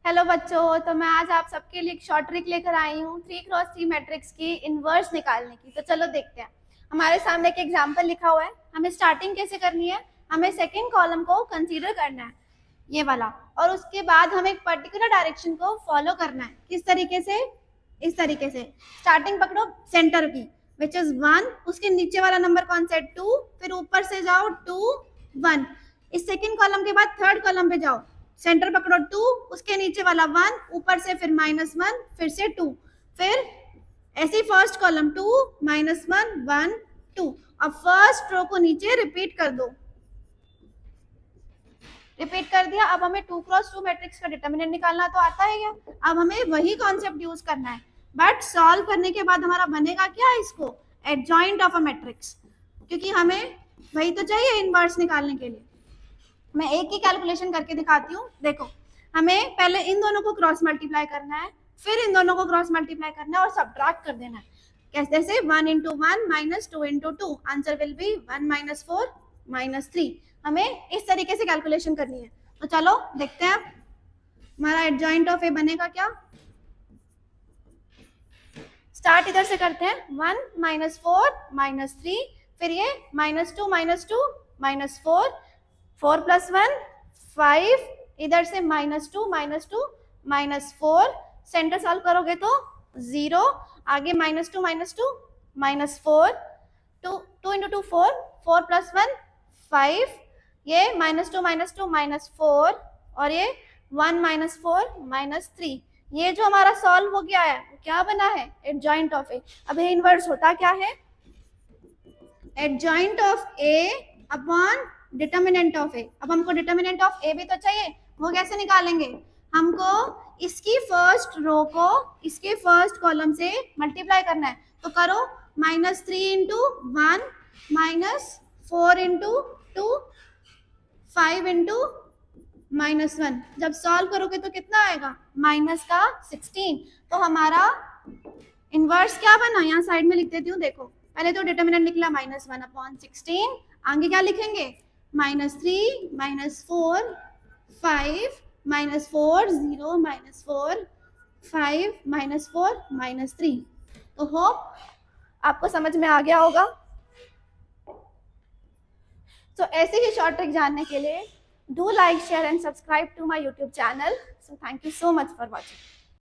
Hello बच्चों, तो मैं आज आप सबके लिए एक शॉर्ट ट्रिक लेकर आई हूँ 3x3 मैट्रिक्स की इनवर्स निकालने की। तो चलो देखते हैं। हमारे सामने एक एग्जांपल लिखा हुआ है। हमें स्टार्टिंग कैसे करनी है, हमें सेकंड कॉलम को कंसीडर करना है, ये वाला, और उसके बाद हमें एक पर्टिकुलर डायरेक्शन को फॉलो करना है। किस तरीके से? इस तरीके से स्टार्टिंग पकड़ो सेंटर की, विच इज 1, उसके नीचे वाला नंबर कौन सा है 2, फिर ऊपर से जाओ 2 1, इस सेकंड कॉलम के बाद थर्ड कॉलम पे जाओ, सेंटर पकड़ो 2, उसके नीचे वाला 1, ऊपर से फिर -1, फिर से 2, फिर ऐसे ही फर्स्ट कॉलम 2 -1 1 2। अब फर्स्ट रो को नीचे रिपीट कर दो। रिपीट कर दिया। अब हमें 2x2 मैट्रिक्स का डिटरमिनेंट निकालना तो आता है क्या? अब हमें वही कॉन्सेप्ट यूज करना है, बट सॉल्व करने के बाद हमारा बनेगा क्या इसको? एडजॉइंट ऑफ अ मैट्रिक्स, क्योंकि हमें वही तो चाहिए इनवर्स निकालने के लिए। मैं एक ही कैलकुलेशन करके दिखाती हूँ। देखो, हमें पहले इन दोनों को क्रॉस मल्टीप्लाई करना है, फिर इन दोनों को क्रॉस मल्टीप्लाई करना है और सब्ट्रैक्ट कर देना है। कैसे? 1 × 1 - 2 × 2, आंसर विल बी 1 - 4 - 3। हमें इस तरीके से कैलकुलेशन करनी है। तो चलो देखते हैं हमारा एडजॉइंट ऑफ ए बनेगा क्या। स्टार्ट इधर से करते हैं। 1 - 4 - 3, फिर ये -2 -2 -4, 4 + 1 5, इधर से -2 -2 -4, सेंटर सॉल्व करोगे तो 0, आगे -2 -2 -4, 2 × 2 4, 4 + 1 5, ये -2 -2 -4, और ये 1 - 4 -3। ये जो हमारा सॉल्व हो गया है वो क्या बना है? Adjoint of A. अब ये इनवर्स होता क्या है? Adjoint of A upon determinant of A. अब हमको डिटर्मिनेंट ऑफ ए भी तो चाहिए, वो कैसे निकालेंगे? हमको इसकी फर्स्ट रो को इसके फर्स्ट कॉलम से मल्टीप्लाई करना है। तो करो, -3 × 1 -4 × 2 5 × -1। जब सॉल्व करोगे तो कितना आएगा? -16। तो हमारा इनवर्स क्या बना? यहाँ साइड में लिख देती हूँ। देखो, पहले तो डिटर्मिनेंट निकला -1/16, आगे क्या लिखेंगे? -3 -4 5 -4 0 -4 5 -4 -3। तो होप आपको समझ में आ गया होगा। तो ऐसे ही शॉर्ट ट्रिक जानने के लिए do like, share and subscribe to my YouTube channel. So thank you so much for watching.